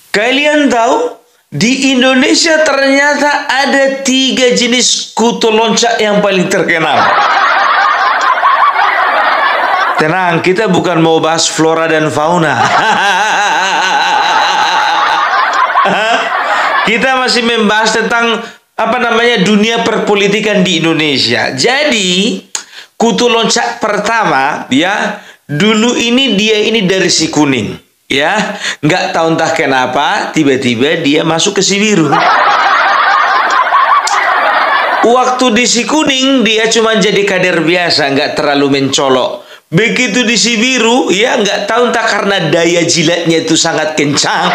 Kalian tahu, di Indonesia ternyata ada 3 jenis kutu loncat yang paling terkenal. Tenang, kita bukan mau bahas flora dan fauna. Kita masih membahas tentang dunia perpolitikan di Indonesia. Jadi, kutu loncat pertama, ya, dulu dia ini dari si kuning, ya, nggak tahu entah kenapa tiba-tiba dia masuk ke si biru. Waktu di si kuning dia cuma jadi kader biasa, nggak terlalu mencolok. Begitu di si biru, ya nggak tahu entah karena daya jilatnya itu sangat kencang,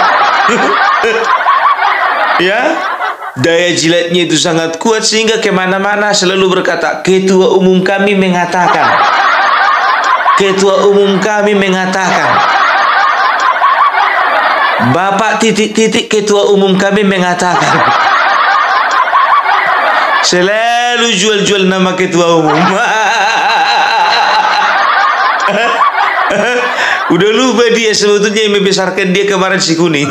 ya. Daya jilatnya itu sangat kuat sehingga kemana-mana selalu berkata, ketua umum kami mengatakan, ketua umum kami mengatakan, Bapak titik-titik ketua umum kami mengatakan. Selalu jual-jual nama ketua umum. Udah lupa dia sebetulnya yang membesarkan dia kemarin si kuning.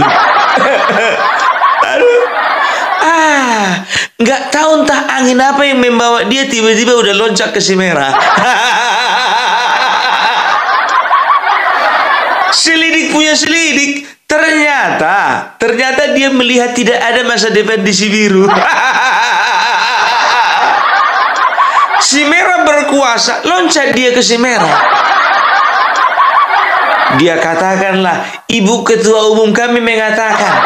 Nggak tahu entah angin apa yang membawa dia tiba-tiba udah loncat ke si merah. Selidik punya selidik. Ternyata dia melihat tidak ada masa depan di si biru. Si merah berkuasa, loncat dia ke si merah. Dia katakanlah, Ibu Ketua Umum kami mengatakan.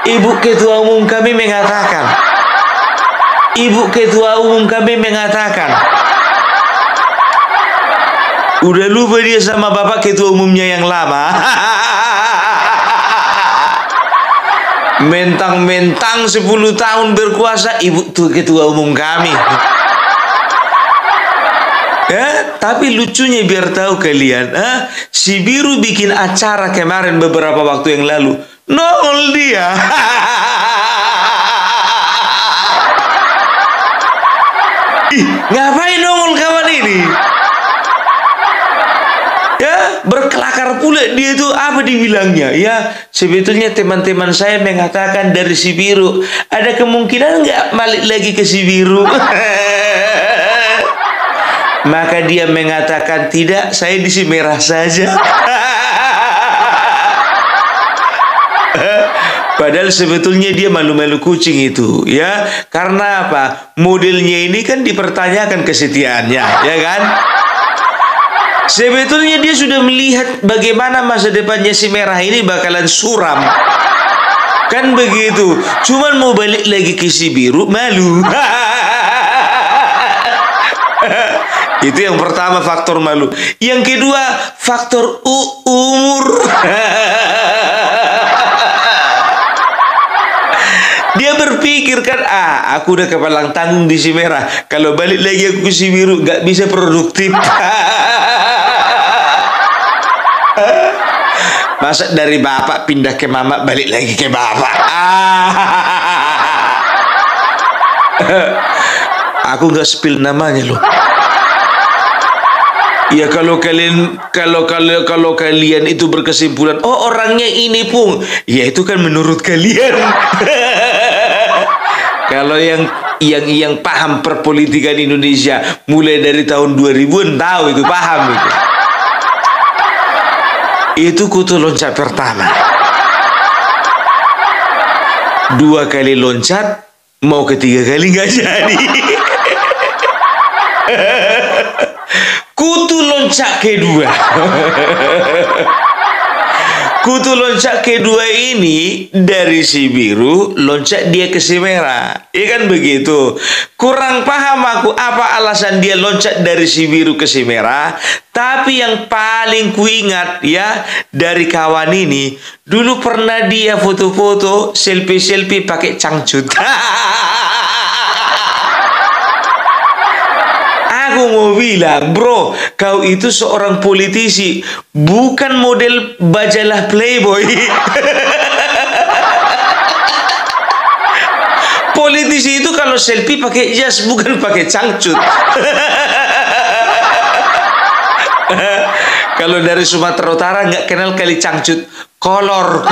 Ibu Ketua Umum kami mengatakan. Ibu Ketua Umum kami mengatakan. Udah lupa dia sama Bapak Ketua Umumnya yang lama. Mentang-mentang 10 tahun berkuasa, Ibu Ketua Umum kami. Ya, tapi lucunya biar tahu kalian, si biru bikin acara kemarin beberapa waktu yang lalu. Nongol dia. Ngapain nongol kawan ini? Ya, berkelakar pula dia itu apa dibilangnya? Ya, sebetulnya teman-teman saya mengatakan dari si biru. Ada kemungkinan nggak balik lagi ke si biru? Maka dia mengatakan, tidak, saya di si merah saja. Padahal sebetulnya dia malu-malu kucing itu, ya. Karena apa? Modelnya ini kan dipertanyakan kesetiaannya, ya kan? Sebetulnya dia sudah melihat bagaimana masa depannya si merah ini bakalan suram. Kan begitu. Cuman mau balik lagi ke si biru, malu. Itu yang pertama, faktor malu. Yang kedua, faktor umur. Dia berpikir kan, aku udah kepalang tanggung di si merah. Kalau balik lagi aku ke si biru, gak bisa produktif. Masa dari bapak pindah ke mama, balik lagi ke bapak. Aku gak spill namanya loh. Ya kalau kalian itu berkesimpulan, oh orangnya ini Pung, ya itu kan menurut kalian. Kalau yang paham perpolitikan Indonesia mulai dari tahun 2000-an tahu itu, paham itu. Itu kutu loncat pertama. 2 kali loncat, mau ketiga kali nggak jadi. Kutu loncat kedua. Kutu loncat kedua ini dari si biru loncat dia ke si merah. Iya kan begitu. Kurang paham aku apa alasan dia loncat dari si biru ke si merah. Tapi yang paling kuingat ya dari kawan ini, dulu pernah dia foto-foto selfie-selfie pakai cangcut. Aku mau bilang, bro, kau itu seorang politisi, bukan model majalah Playboy. Politisi itu kalau selfie pakai jas, bukan pakai cangcut. Kalau dari Sumatera Utara nggak kenal kali cangcut. Kolor.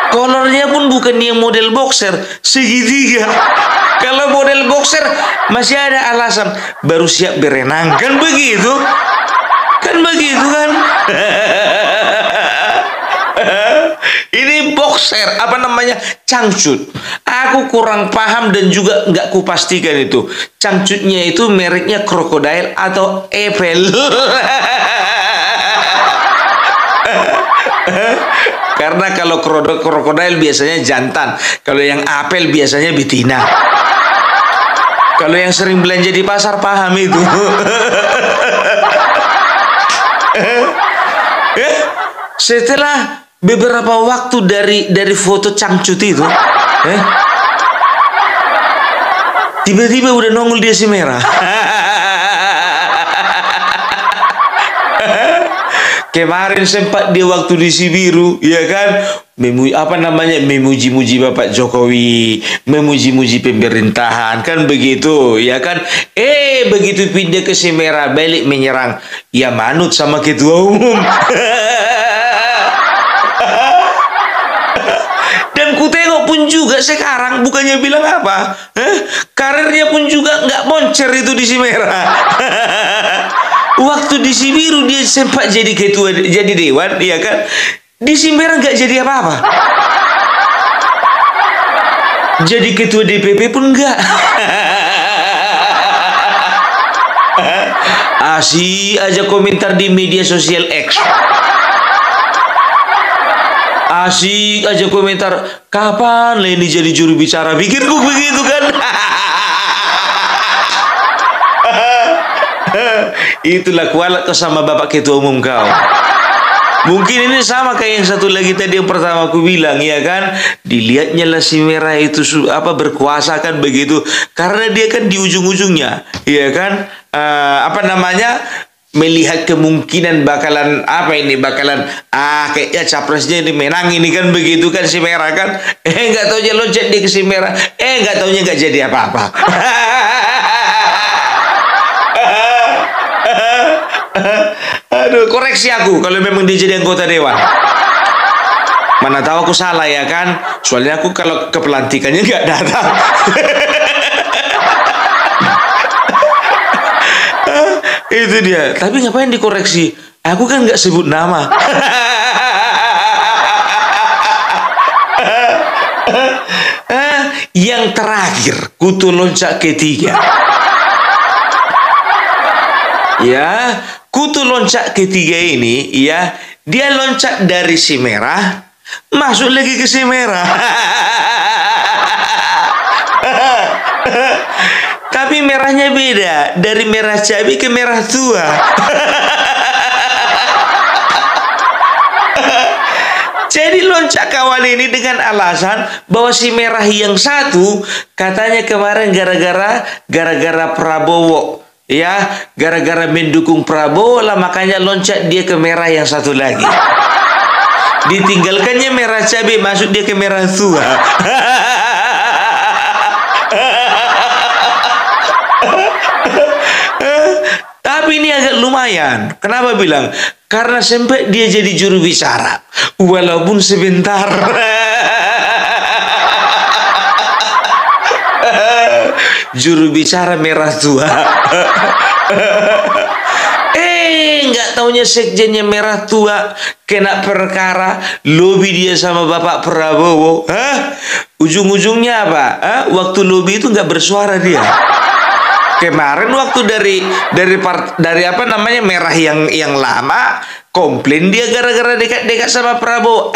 Kolornya pun bukan yang model boxer, segitiga. Kalau model boxer masih ada alasan, baru siap berenang. Kan begitu? Kan begitu kan? Ini boxer, apa namanya? Cangcut. Aku kurang paham dan juga nggak kupastikan itu. Cangcutnya itu mereknya Crocodile atau Apple. Karena kalau Crocodile biasanya jantan, kalau yang Apple biasanya betina. Kalau yang sering belanja di pasar paham itu. Setelah beberapa waktu dari foto cangcut itu, tiba-tiba udah nongol dia si merah. Kemarin sempat dia waktu di Sibiru, ya kan, memuji-muji Bapak Jokowi, memuji-muji pemerintahan, kan begitu, ya kan. Begitu pindah ke Semera, balik menyerang, ya manut sama ketua umum. Dan ku tengok pun juga sekarang, bukannya bilang apa, karirnya pun juga nggak moncer itu di Semera. Waktu di Sibiru dia sempat jadi ketua, jadi dewan, ya kan. Di Semera nggak jadi apa-apa. Jadi ketua DPP pun enggak. Asik aja komentar di media sosial X. Asik aja komentar, kapan Leni jadi juru bicara? Pikirku begitu kan. Itulah kualat kau sama Bapak Ketua Umum kau. Mungkin ini sama kayak yang satu lagi tadi yang pertama aku bilang, ya kan. Dilihatnya lah si merah itu berkuasa kan begitu. Karena dia kan di ujung-ujungnya, ya kan. Melihat kemungkinan bakalan kayaknya capresnya ini menang ini kan begitu kan si merah kan. Nggak taunya loncat dia ke si merah. Nggak taunya nggak jadi apa-apa. Aduh, koreksi aku kalau memang dia jadi anggota dewan. Mana tahu aku salah, ya kan. Soalnya aku kalau ke pelantikannya nggak datang. Itu dia. Tapi ngapain dikoreksi? Aku kan nggak sebut nama. Yang terakhir, kutu loncat ketiga. Ya, kutu loncat ketiga ini, ya, dia loncat dari si merah, masuk lagi ke si merah. Tapi merahnya beda, dari merah cabai ke merah tua. Jadi loncat kawan ini dengan alasan bahwa si merah yang satu katanya kemarin gara-gara Prabowo. Ya, gara-gara mendukung Prabowo lah makanya loncat dia ke merah yang satu lagi. Ditinggalkannya merah cabai, masuk dia ke merah tua. Tapi ini agak lumayan. Kenapa bilang? Karena sempat dia jadi juru bicara, walaupun sebentar. Juru bicara merah tua. Nggak taunya sekjennya merah tua kena perkara lobby dia sama Bapak Prabowo. Ujung-ujungnya apa? Waktu lobby itu nggak bersuara dia. Kemarin waktu dari apa namanya merah yang lama komplain dia gara-gara dekat-dekat sama Prabowo.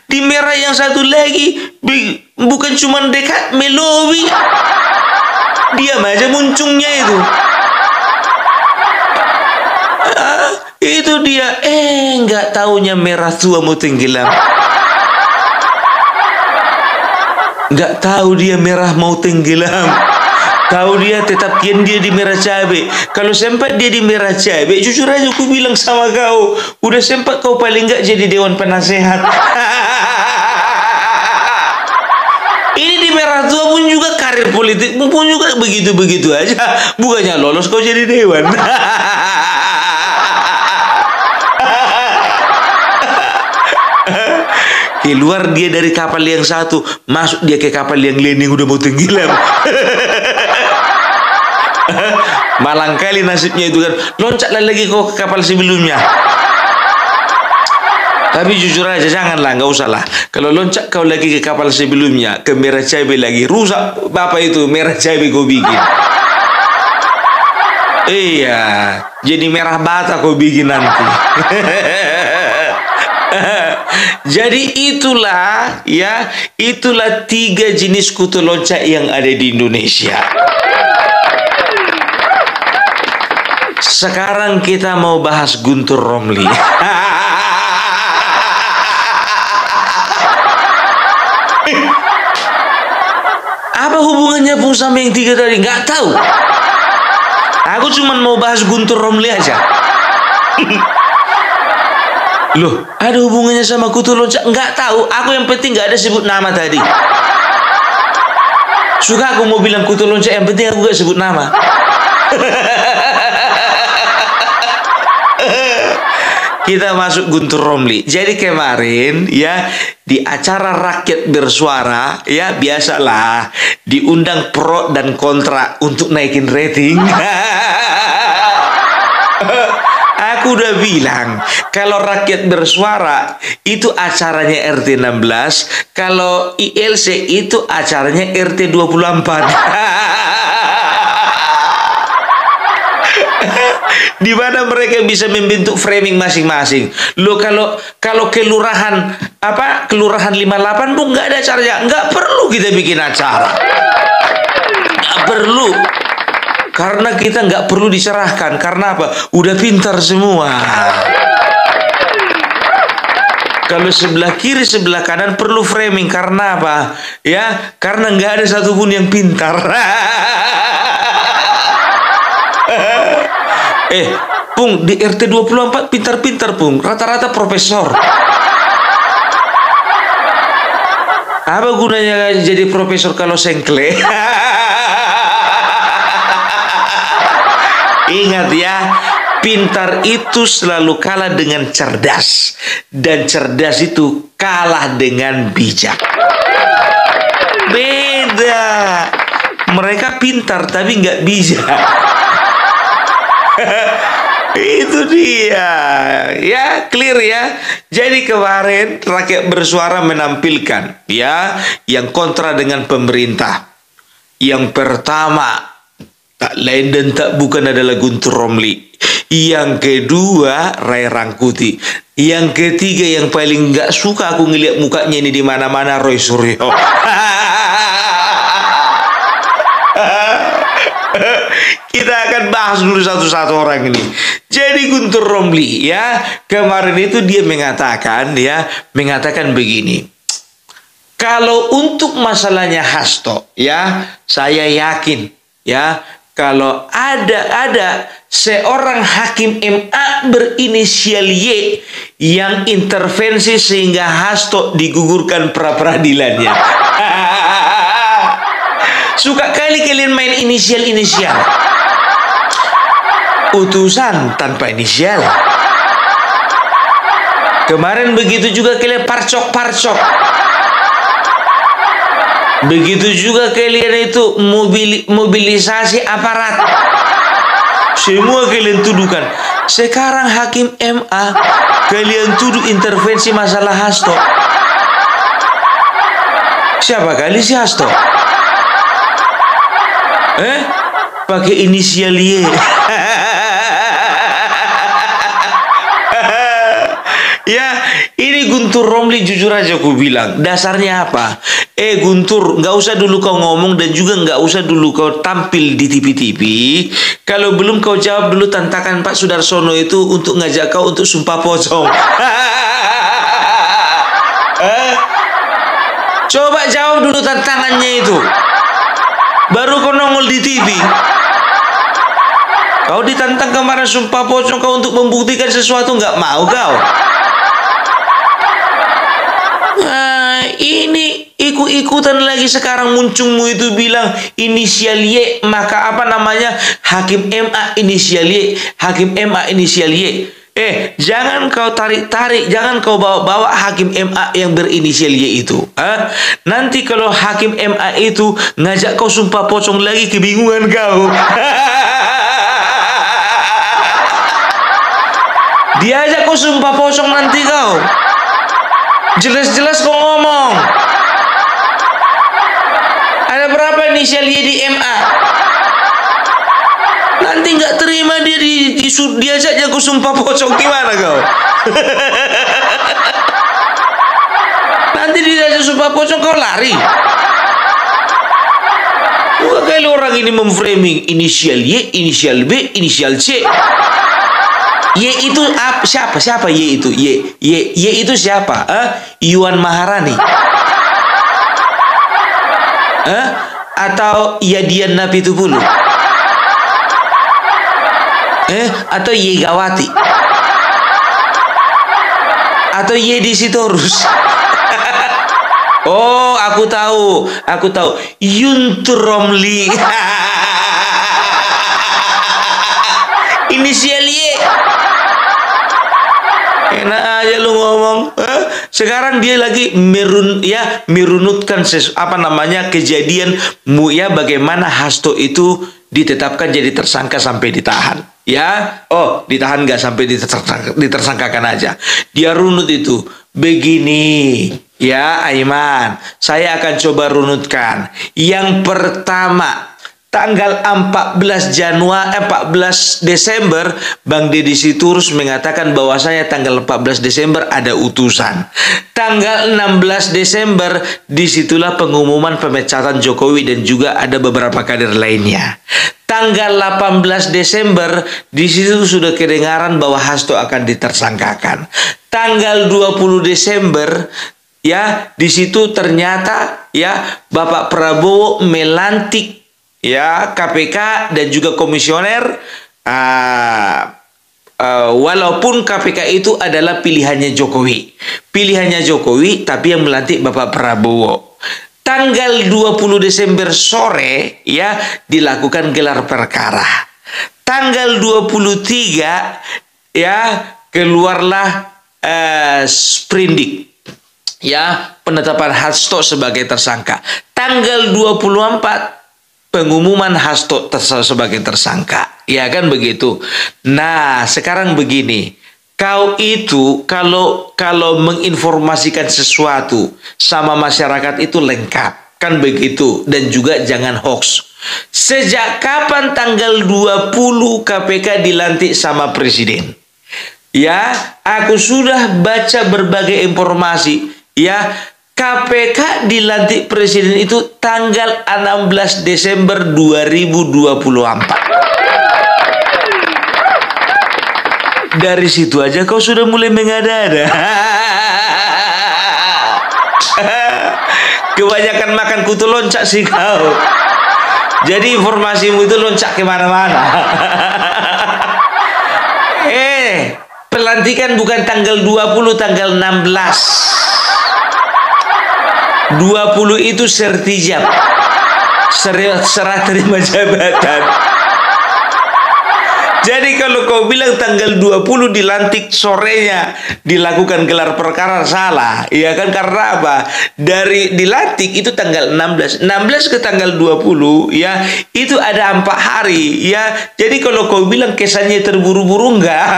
Di merah yang satu lagi bukan cuma dekat melobi. Diam aja muncungnya itu. Itu dia. Nggak taunya merah tua mau tenggelam. Nggak tahu dia merah mau tenggelam. Tahu dia tetap dia di merah cabai. Kalau sempat dia di merah cabai, jujur aja aku bilang sama kau, udah sempat kau paling nggak jadi dewan penasehat. Ini di merah tua pun juga karir politik pun juga begitu-begitu aja. Bukannya lolos kau jadi dewan. Keluar dia dari kapal yang satu, masuk dia ke kapal yang lain yang udah mau tenggelam. Malang kali nasibnya itu kan. Loncatlah lagi kau ke kapal sebelumnya. Tapi jujur aja, janganlah, nggak usah lah. Kalau loncat kau lagi ke kapal sebelumnya, ke merah cabai lagi, rusak bapak itu merah cabai kau bikin. Iya, jadi merah bata kau bikin nanti. Jadi itulah ya, itulah 3 jenis kutu loncat yang ada di Indonesia. Sekarang kita mau bahas Guntur Romli. Apa hubungannya Pung sama yang 3 tadi? Nggak tahu. Aku cuma mau bahas Guntur Romli aja. Loh, ada hubungannya sama kutu loncat? Nggak tahu. Aku yang penting nggak ada sebut nama tadi. Suka aku mau bilang kutu loncat, yang penting aku nggak sebut nama. Kita masuk Guntur Romli. Jadi kemarin ya di acara Rakyat Bersuara ya, biasalah diundang pro dan kontra untuk naikin rating. Aku udah bilang kalau Rakyat Bersuara itu acaranya RT 16, kalau ILC itu acaranya RT 24. Di mana mereka bisa membentuk framing masing-masing. Lo kalau kelurahan kelurahan 58 pun nggak ada acaranya, nggak perlu kita bikin acara, nggak perlu, karena kita nggak perlu diserahkan. Karena apa? Udah pintar semua. Kalau sebelah kiri sebelah kanan perlu framing, karena apa? Ya, karena nggak ada satupun yang pintar. Pung, di RT 24 pintar-pintar, Pung. Rata-rata profesor. Apa gunanya jadi profesor kalau sengkle? Ingat ya, pintar itu selalu kalah dengan cerdas. Dan cerdas itu kalah dengan bijak. Beda. Mereka pintar tapi nggak bijak. Itu dia ya, clear ya. Jadi kemarin Rakyat Bersuara menampilkan ya yang kontra dengan pemerintah. Yang pertama tak lain dan tak bukan adalah Guntur Romli. Yang kedua Ray Rangkuti. Yang ketiga yang paling nggak suka aku ngeliat mukanya ini di mana-mana, Roy Suryo. Kita akan bahas dulu satu-satu orang ini. Jadi Guntur Romli ya, kemarin itu dia mengatakan begini. Kalau untuk masalahnya Hasto ya, saya yakin ya, kalau ada seorang hakim MA berinisial Y yang intervensi sehingga Hasto digugurkan pra-peradilannya. Suka kali kalian main inisial-inisial. Utusan tanpa inisial. Kemarin begitu juga kalian parcok-parcok. Begitu juga kalian itu mobilisasi aparat. Semua kalian tuduhkan. Sekarang hakim MA kalian tuduh intervensi masalah Hasto. Siapa kali si Hasto? Pakai inisial Y. Ya, ini Guntur Romli jujur aja aku bilang, dasarnya apa? Guntur, nggak usah dulu kau ngomong dan juga nggak usah dulu kau tampil di TV-TV. Kalau belum kau jawab dulu tantangan Pak Sudarsono itu untuk ngajak kau untuk sumpah pocong. Coba jawab dulu tantangannya itu. Baru kau nongol di TV. Kau ditantang kemarin sumpah pocong kau untuk membuktikan sesuatu, nggak mau kau. Ini ikut-ikutan lagi sekarang muncungmu itu bilang inisial Y, maka hakim MA inisial Y, hakim MA inisial Y. Jangan kau tarik-tarik, jangan kau bawa-bawa hakim MA yang berinisial Y itu. Nanti kalau hakim MA itu ngajak kau sumpah pocong lagi, kebingungan kau. Dia ajak kau sumpah pocong nanti kau. Jelas-jelas kau ngomong. Ada berapa inisial Y di MA? Nanti nggak terima dia dia saja kau sumpah pocong, gimana kau? Nanti dia saja sumpah pocong kau lari. Bukan kali orang ini memframing inisial Y, inisial B, inisial C. Y itu siapa? Siapa Y itu? Y itu siapa? Yuan Maharani? Atau Yadian Napi Tupulu? Atau Yegawati? Atau Yedi Sitorus? Oh, aku tahu. Yuntur Romli. Inisial Y. Enak aja lu ngomong. Sekarang dia lagi merunutkan kejadian bagaimana Hasto itu ditetapkan jadi tersangka sampai ditahan. Ditahan nggak sampai ditersangkakan aja. Dia runut itu. Begini, Aiman. Saya akan coba runutkan. Yang pertama, tanggal 14 Desember, Bang Deddy Sitorus mengatakan bahwasanya tanggal 14 Desember ada utusan. Tanggal 16 Desember, disitulah pengumuman pemecatan Jokowi dan juga ada beberapa kader lainnya. Tanggal 18 Desember, di situ sudah kedengaran bahwa Hasto akan ditersangkakan. Tanggal 20 Desember, di situ ternyata Bapak Prabowo melantik KPK dan juga komisioner, walaupun KPK itu adalah pilihannya Jokowi, tapi yang melantik Bapak Prabowo. Tanggal 20 Desember sore dilakukan gelar perkara. Tanggal 23 keluarlah sprindik penetapan Hasto sebagai tersangka. Tanggal 24 pengumuman Hasto sebagai tersangka. Ya kan begitu. Nah, sekarang begini. Kau itu kalau menginformasikan sesuatu sama masyarakat itu lengkap. Kan begitu. Dan juga jangan hoax. Sejak kapan tanggal 20 KPK dilantik sama presiden? Aku sudah baca berbagai informasi. KPK dilantik presiden itu tanggal 16 Desember 2024. Dari situ aja kau sudah mulai mengada-ada. Kebanyakan makan kutu loncak sih kau. Jadi informasimu itu loncak kemana-mana. Pelantikan bukan tanggal 20, tanggal 16. 20 itu sertijab, serah terima jabatan. Jadi kalau kau bilang tanggal 20 dilantik sorenya dilakukan gelar perkara, salah. Karena apa? Dari dilantik itu tanggal 16 ke tanggal 20 itu ada 4 hari Jadi kalau kau bilang kesannya terburu-buru, enggak.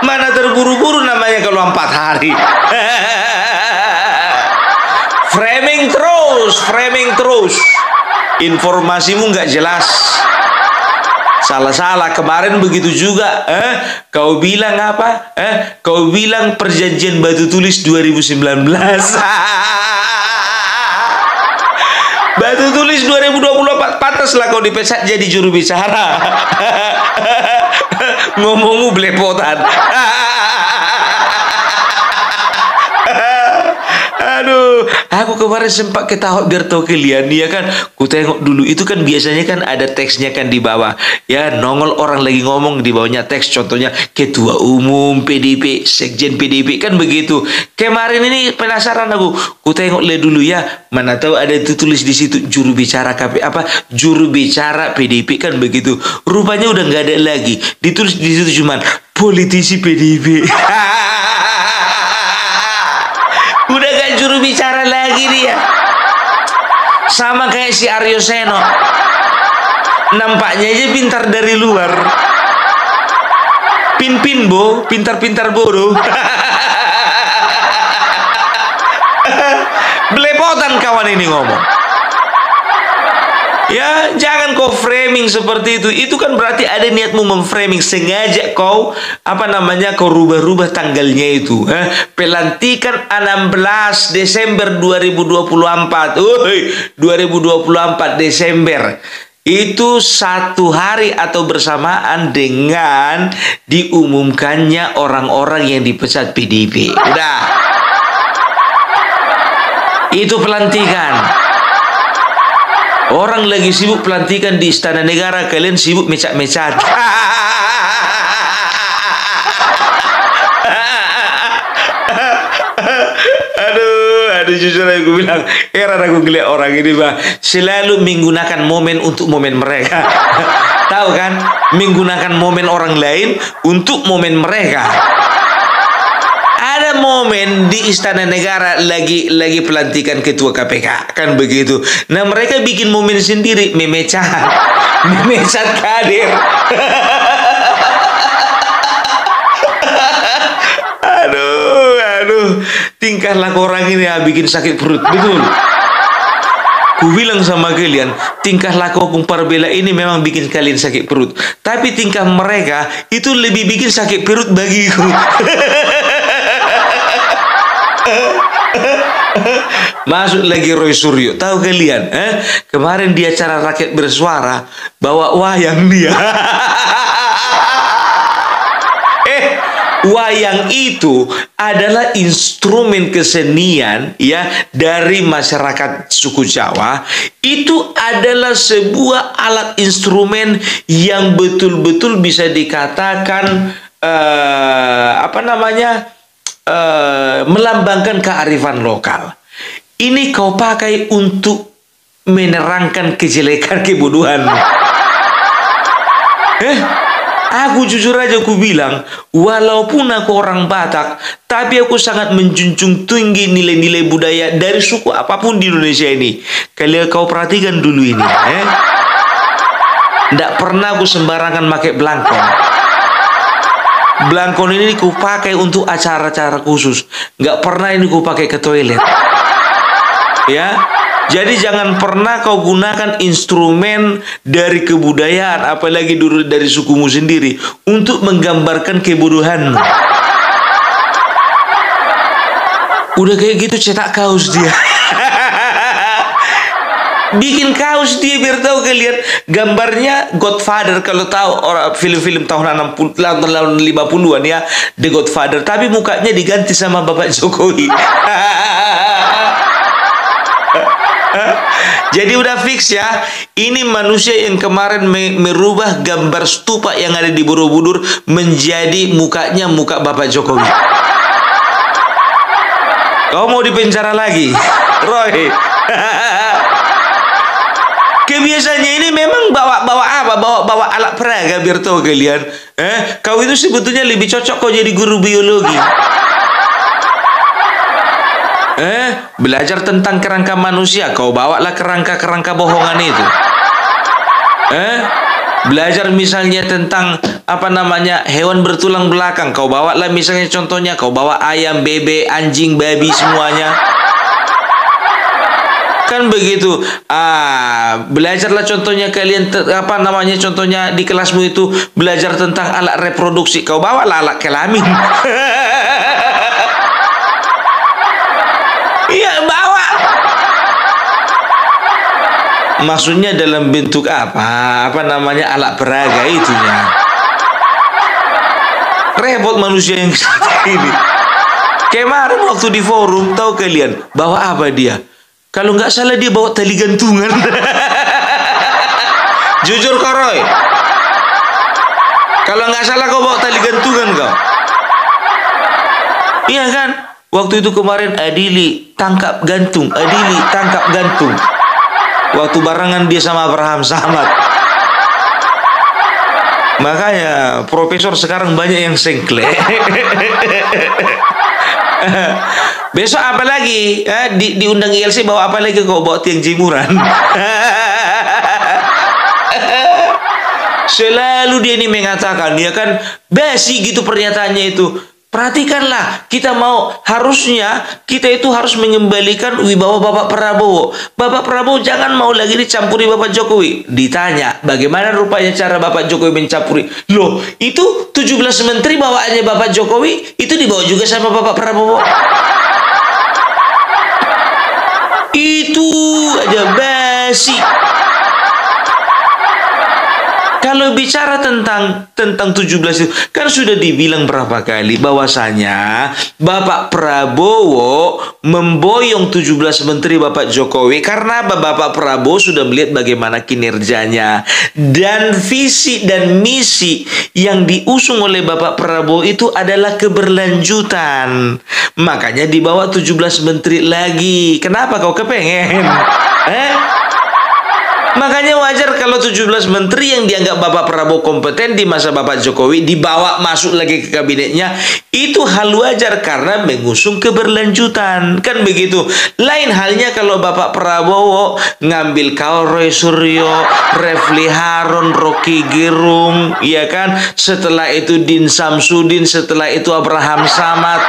Mana terburu-buru namanya kalau 4 hari. Framing terus. Informasimu enggak jelas. Salah-salah. Kemarin begitu juga. Kau bilang apa? Kau bilang perjanjian batu tulis 2019. Batu tulis 2024. Pantaslah kau dipecat jadi juru bicara. Ngomongmu belepotan. Aduh, aku kemarin sempat ketawa biar tahu kalian ya kan. Ku tengok dulu itu kan biasanya kan ada teksnya kan di bawah. Ya, nongol orang lagi ngomong di bawahnya teks contohnya Ketua Umum PDIP, Sekjen PDIP kan begitu. Kemarin ini penasaran aku. Ku tengok le dulu ya. Mana tahu ada itu tulis di situ juru bicara juru bicara PDIP kan begitu. Rupanya udah nggak ada lagi. Ditulis di situ cuman politisi PDIP. Udah gak juru bicara lagi dia. Sama kayak si Aryo Seno. Nampaknya aja pintar dari luar. Pin-pin bo, pintar-pintar bodoh. Belepotan kawan ini ngomong. Ya, jangan kau framing seperti itu. Itu kan berarti ada niatmu memframing, sengaja kau kau rubah-rubah tanggalnya itu. Pelantikan 16 Desember 2024. 2024 Desember. Itu satu hari atau bersamaan dengan diumumkannya orang-orang yang dipecat PDIP. Udah. Itu pelantikan. Orang lagi sibuk pelantikan di Istana Negara, kalian sibuk mecat-mecat. Aduh, jujur aku bilang, heran aku ngeliat orang ini, bah, selalu menggunakan momen untuk momen mereka. Tahu kan? Menggunakan momen orang lain untuk momen mereka. Ada momen di Istana Negara lagi pelantikan ketua KPK kan begitu. Nah mereka bikin momen sendiri, memecat kader. aduh, tingkah laku orang ini bikin sakit perut betul. Ku bilang sama kalian, tingkah laku Opung Parbela ini memang bikin kalian sakit perut. Tapi tingkah mereka itu lebih bikin sakit perut bagiku. Masuk lagi Roy Suryo. Tahu kalian kemarin di acara Rakyat Bersuara bawa wayang dia. Wayang itu adalah instrumen kesenian ya dari masyarakat suku Jawa. Itu adalah sebuah alat instrumen yang betul-betul bisa dikatakan melambangkan kearifan lokal. Ini kau pakai untuk menerangkan kejelekan kebodohan. Aku jujur aja aku bilang, walaupun aku orang Batak, tapi aku sangat menjunjung tinggi nilai-nilai budaya dari suku apapun di Indonesia ini. Kalian kau perhatikan dulu ini, Nggak pernah aku sembarangan pakai belangkon. Belangkon ini ku pakai untuk acara-acara khusus. Nggak pernah ini ku pakai ke toilet. Ya, jadi jangan pernah kau gunakan instrumen dari kebudayaan, apalagi dulu dari sukumu sendiri, untuk menggambarkan kebodohanmu. Udah kayak gitu cetak kaos dia. Bikin kaos dia biar tahu kalian gambarnya Godfather. Kalau tahu orang film-film tahun 50-an ya, The Godfather, tapi mukanya diganti sama Bapak Jokowi. Jadi udah fix ya, ini manusia yang kemarin merubah gambar stupa yang ada di Borobudur menjadi mukanya muka Bapak Jokowi. Kau mau dipenjara lagi, Roy? Kebiasaannya ini memang bawa alat peraga biar tahu kalian. Kau itu sebetulnya lebih cocok kau jadi guru biologi. Belajar tentang kerangka manusia, kau bawalah kerangka bohongan itu. Belajar misalnya tentang hewan bertulang belakang, kau bawalah misalnya contohnya kau bawa ayam, bebek, anjing, babi semuanya. Kan begitu. Belajarlah contohnya kalian contohnya di kelasmu itu belajar tentang alat reproduksi, kau bawalah alat kelamin. Iya, bawa. Maksudnya dalam bentuk alat peraga itunya. Repot manusia yang seperti ini. Kemarin waktu di forum, tahu kalian bawa apa dia? Kalau nggak salah dia bawa tali gantungan. Jujur kau Roy, kalau nggak salah kau bawa tali gantungan kau. Iya kan? Waktu itu kemarin Adili tangkap gantung, Adili tangkap gantung. Waktu barengan dia sama Abraham Samad. Makanya profesor sekarang banyak yang sengkle. Besok apa lagi? Diundang ILC bawa apa lagi? Kau bawa tiang jemuran. Selalu dia ini mengatakan, dia kan basi gitu pernyataannya itu. Perhatikanlah, harusnya kita itu harus mengembalikan wibawa Bapak Prabowo. Bapak Prabowo jangan mau lagi dicampuri Bapak Jokowi. Ditanya, bagaimana rupanya cara Bapak Jokowi mencampuri? Loh, itu 17 menteri bawaannya Bapak Jokowi, itu dibawa juga sama Bapak Prabowo. Itu aja basi. Kalau bicara tentang 17 itu, kan sudah dibilang berapa kali bahwasanya Bapak Prabowo memboyong 17 menteri Bapak Jokowi karena Bapak Prabowo sudah melihat bagaimana kinerjanya dan visi dan misi yang diusung oleh Bapak Prabowo itu adalah keberlanjutan. Makanya dibawa 17 menteri lagi. Kenapa kau kepengen? Makanya wajar kalau 17 menteri yang dianggap Bapak Prabowo kompeten di masa Bapak Jokowi dibawa masuk lagi ke kabinetnya. Itu hal wajar karena mengusung keberlanjutan. Kan begitu. Lain halnya kalau Bapak Prabowo ngambil kau Roy Suryo, Refli Harun, Rocky Gerung, ya kan? Setelah itu Din Samsudin, setelah itu Abraham Samad,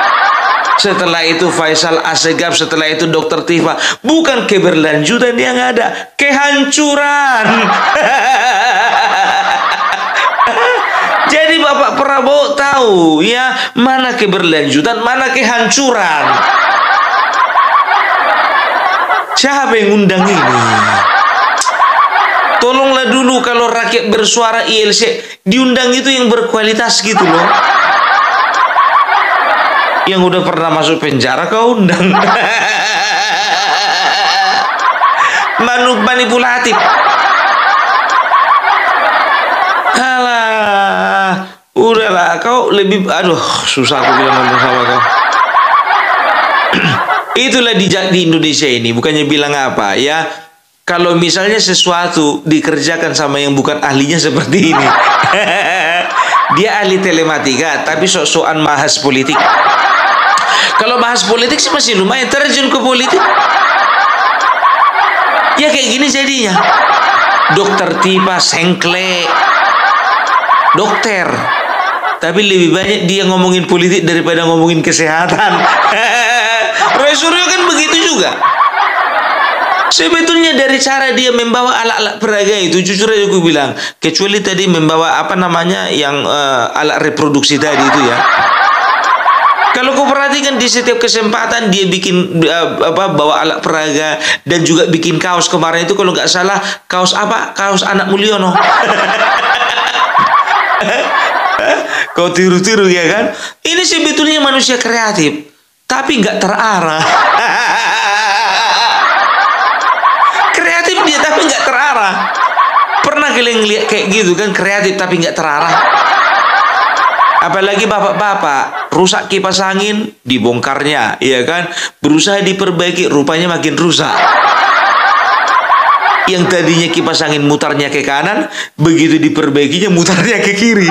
setelah itu Faisal Assegaf, setelah itu Dr. Tifa. Bukan keberlanjutan yang ada, kehancuran. Jadi Bapak Prabowo tahu ya mana keberlanjutan, mana kehancuran. Siapa yang undang ini? Tolonglah dulu kalau rakyat bersuara ILC diundang itu yang berkualitas gitu loh. Yang udah pernah masuk penjara kau undang. Manipulatif. Alah, udahlah kau lebih, aduh susah aku bilang ngomong sama kau. Itulah di Indonesia ini, bukannya bilang apa ya. Kalau misalnya sesuatu dikerjakan sama yang bukan ahlinya seperti ini. Dia ahli telematika tapi sok-sokan bahas politik. Kalau bahas politik sih masih lumayan, terjun ke politik. Ya kayak gini jadinya. Dokter Tipa sengkle. Dokter. Tapi lebih banyak dia ngomongin politik daripada ngomongin kesehatan. Roy Suryo kan begitu juga. Sebetulnya dari cara dia membawa alat-alat peraga itu, jujur aja gue bilang, kecuali tadi membawa apa namanya yang alat reproduksi tadi itu ya. Kalau kau perhatikan di setiap kesempatan dia bikin bawa alat peraga dan juga bikin kaos. Kemarin itu kalau nggak salah kaos apa? Kaos anak Mulyono. Kau tiru-tiru ya kan? Ini sebetulnya manusia kreatif, tapi nggak terarah. Kreatif dia tapi nggak terarah. Pernah kalian lihat kayak gitu kan? Kreatif tapi nggak terarah. Apalagi bapak-bapak rusak kipas angin dibongkarnya, ya kan? Berusaha diperbaiki, rupanya makin rusak. Yang tadinya kipas angin mutarnya ke kanan, begitu diperbaikinya mutarnya ke kiri.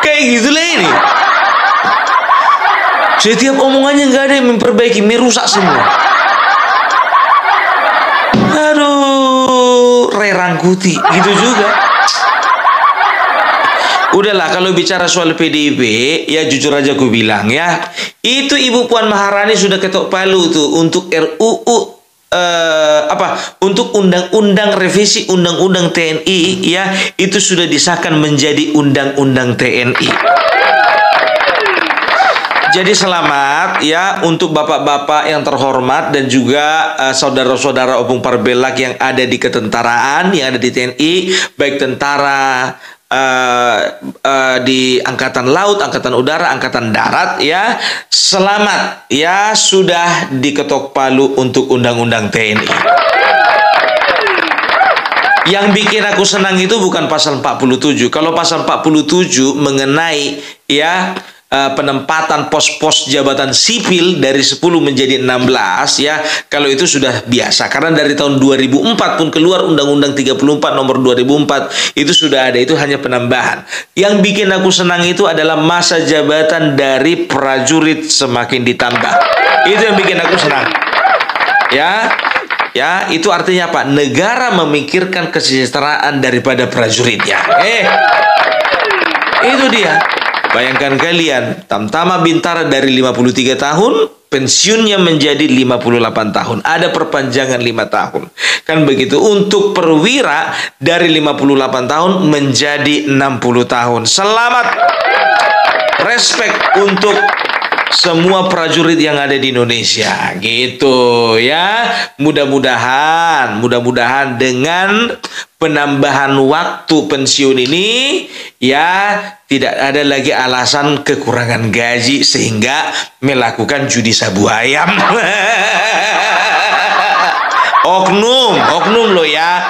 Kayak gitulah ini. Setiap omongannya nggak ada yang memperbaiki, merusak semua. Rangkuti gitu juga. Udahlah kalau bicara soal PDIP ya jujur aja aku bilang ya, itu Ibu Puan Maharani sudah ketok palu tuh untuk RUU untuk undang-undang revisi undang-undang TNI ya, itu sudah disahkan menjadi undang-undang TNI. Jadi selamat ya untuk bapak-bapak yang terhormat dan juga saudara-saudara Opung Parbelak yang ada di ketentaraan, yang ada di TNI, baik tentara di Angkatan Laut, Angkatan Udara, Angkatan Darat ya. Selamat ya sudah diketok palu untuk Undang-Undang TNI. Yang bikin aku senang itu bukan pasal 47. Kalau pasal 47 mengenai ya penempatan pos-pos jabatan sipil dari 10 menjadi 16 ya, kalau itu sudah biasa karena dari tahun 2004 pun keluar Undang-Undang 34 nomor 2004 itu sudah ada, itu hanya penambahan. Yang bikin aku senang itu adalah masa jabatan dari prajurit semakin ditambah. Itu yang bikin aku senang. Ya, itu artinya apa? Negara memikirkan kesejahteraan daripada prajuritnya. Itu dia. Bayangkan kalian, Tamtama Bintara dari 53 tahun, pensiunnya menjadi 58 tahun. Ada perpanjangan 5 tahun. Kan begitu. Untuk perwira dari 58 tahun menjadi 60 tahun. Selamat. Respect untuk semua prajurit yang ada di Indonesia. Gitu ya. Mudah-mudahan dengan penambahan waktu pensiun ini ya tidak ada lagi alasan kekurangan gaji sehingga melakukan judi sabu ayam. oknum loh ya.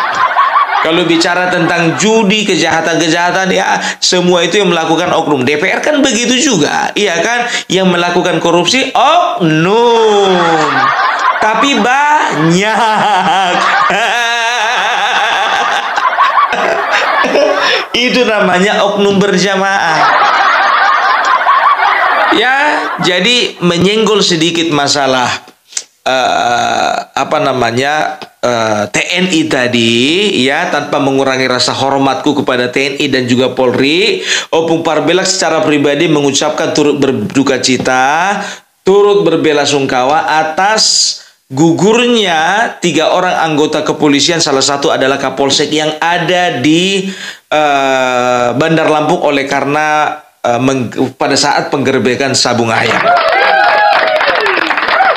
Kalau bicara tentang judi, kejahatan-kejahatan ya semua itu yang melakukan oknum. DPR kan begitu juga, iya kan? Yang melakukan korupsi oknum. Tapi banyak. Itu namanya oknum berjamaah. Ya, jadi menyenggol sedikit masalah TNI tadi ya, tanpa mengurangi rasa hormatku kepada TNI dan juga Polri, Opung Parbelak secara pribadi mengucapkan turut berduka cita, turut berbelasungkawa atas gugurnya 3 orang anggota kepolisian, salah satu adalah Kapolsek yang ada di Bandar Lampung oleh karena pada saat penggerbekan sabung ayam.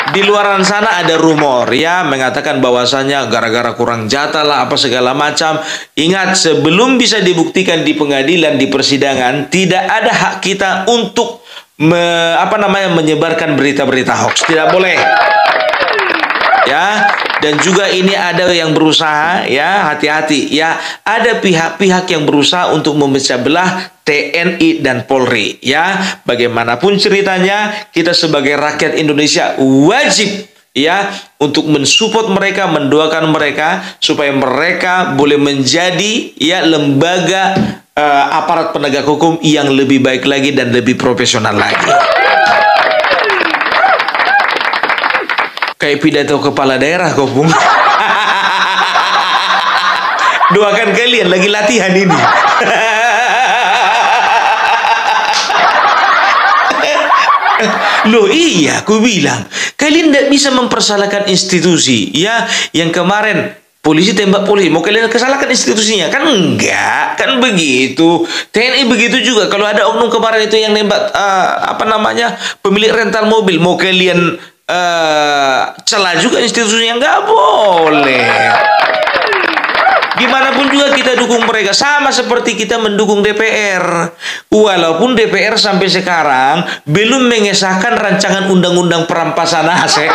Di luaran sana ada rumor ya mengatakan bahwasanya gara-gara kurang jatah lah apa segala macam. Ingat, sebelum bisa dibuktikan di pengadilan, di persidangan, tidak ada hak kita untuk menyebarkan berita-berita hoax. Tidak boleh. Ya, dan juga ini ada yang berusaha ya, hati-hati ya, ada pihak-pihak yang berusaha untuk memecah belah TNI dan Polri ya. Bagaimanapun ceritanya, kita sebagai rakyat Indonesia wajib ya untuk mensupport mereka, mendoakan mereka supaya mereka boleh menjadi ya lembaga aparat penegak hukum yang lebih baik lagi dan lebih profesional lagi. Kayak pidato kepala daerah kok, Bung. Doakan kalian lagi latihan ini. Loh iya, aku bilang kalian tidak bisa mempersalahkan institusi ya. Yang kemarin polisi tembak polisi, mau kalian kesalahkan institusinya? Kan enggak, kan begitu. TNI begitu juga. Kalau ada oknum kemarin itu yang nembak pemilik rental mobil, mau kalian celah juga institusinya? Nggak boleh. Gimana pun juga kita dukung mereka, sama seperti kita mendukung DPR. Walaupun DPR sampai sekarang belum mengesahkan rancangan undang-undang perampasan aset.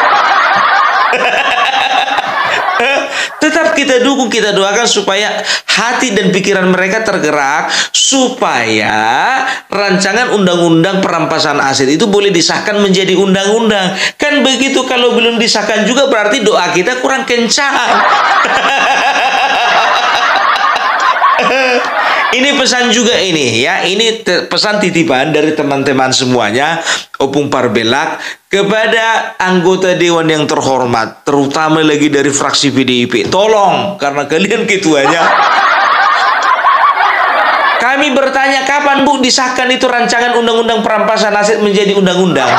Tetap kita dukung, kita doakan supaya hati dan pikiran mereka tergerak, supaya rancangan undang-undang perampasan aset itu boleh disahkan menjadi undang-undang. Kan begitu, kalau belum disahkan juga berarti doa kita kurang kencang. Ini pesan juga ini ya, ini pesan titipan dari teman-teman semuanya Opung Parbelak kepada anggota dewan yang terhormat, terutama lagi dari fraksi PDIP. Tolong, karena kalian ketuanya. Kami bertanya, kapan Bu disahkan itu rancangan undang-undang perampasan aset menjadi undang-undang?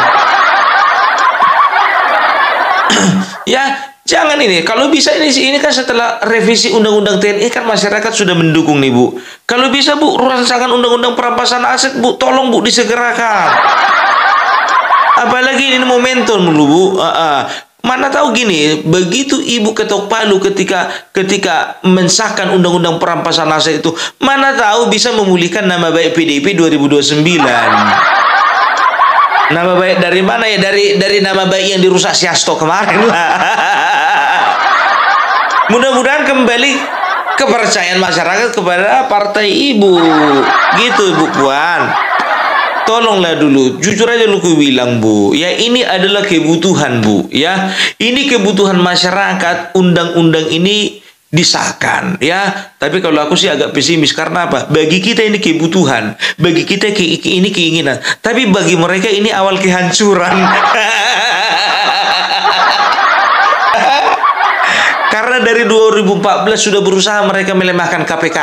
Ya, jangan ini. Kalau bisa ini kan setelah revisi undang-undang TNI kan masyarakat sudah mendukung nih Bu. Kalau bisa Bu, rancangan undang-undang perampasan aset Bu, tolong Bu disegerakan. Apalagi ini momentum dulu, Bu. Mana tahu gini, begitu ibu ketok palu ketika mensahkan undang-undang perampasan aset itu, mana tahu bisa memulihkan nama baik PDIP 2029. Nama baik dari mana ya? Dari nama baik yang dirusak si Hasto kemarin lah. Mudah-mudahan kembali kepercayaan masyarakat kepada partai ibu. Gitu, Ibu Puan. Tolonglah dulu, jujur aja lu bilang, Bu. Ya, ini adalah kebutuhan, Bu. Ya, ini kebutuhan masyarakat. Undang-undang ini disahkan, ya. Tapi kalau aku sih agak pesimis karena apa? Bagi kita ini kebutuhan, bagi kita ini keinginan. Tapi bagi mereka ini awal kehancuran. Karena dari 2014 sudah berusaha mereka melemahkan KPK.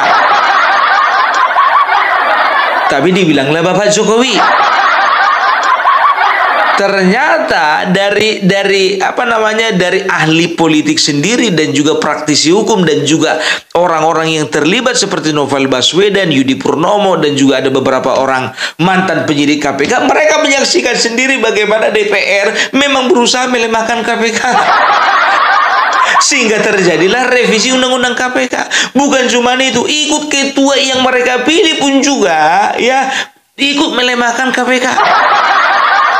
Tapi dibilanglah Bapak Jokowi. Ternyata dari ahli politik sendiri dan juga praktisi hukum dan juga orang-orang yang terlibat seperti Novel Baswedan, Yudi Purnomo dan juga ada beberapa orang mantan penyidik KPK, mereka menyaksikan sendiri bagaimana DPR memang berusaha melemahkan KPK. Sehingga terjadilah revisi undang-undang KPK. Bukan cuma itu, ikut ketua yang mereka pilih pun juga ya ikut melemahkan KPK.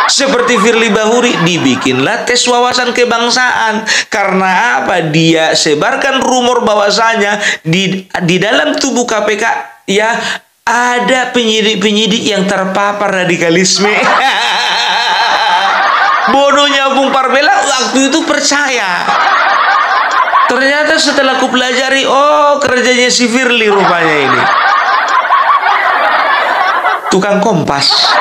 Seperti Firly Bahuri, dibikinlah tes wawasan kebangsaan. Karena apa? Dia sebarkan rumor bahwasanya di dalam tubuh KPK ya ada penyidik-penyidik yang terpapar radikalisme. Bodohnya Bung Parbela waktu itu percaya. Ternyata setelah aku pelajari, oh kerjanya si Firly rupanya ini. Tukang kompas.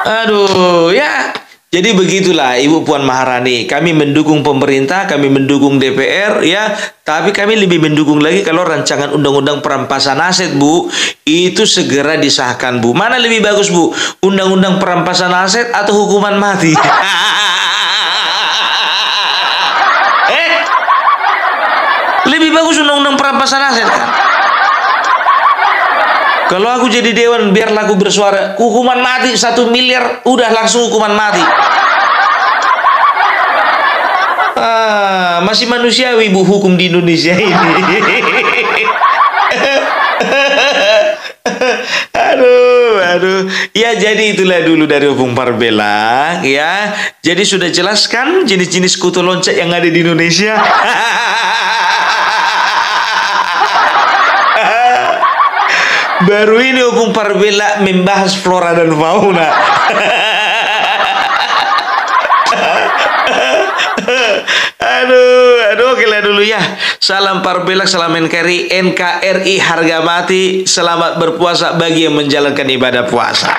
Aduh, ya. Jadi begitulah Ibu Puan Maharani. Kami mendukung pemerintah, kami mendukung DPR, ya. Tapi kami lebih mendukung lagi kalau rancangan undang-undang perampasan aset, Bu, itu segera disahkan, Bu. Mana lebih bagus, Bu? Undang-undang perampasan aset atau hukuman mati? Lebih bagus undang-undang perampasan aset kan? Kalau aku jadi dewan, biarlah aku bersuara. Hukuman mati 1 miliar, udah langsung hukuman mati. Masih manusiawi, Bu, hukum di Indonesia ini. Aduh. Ya, jadi itulah dulu dari Bung Parbela, ya. Jadi sudah jelaskan jenis-jenis kutu loncat yang ada di Indonesia. Baru ini Opung Parbela membahas flora dan fauna. Aduh, oke lah dulu ya. Salam Parbela, salam NKRI, harga mati. Selamat berpuasa bagi yang menjalankan ibadah puasa.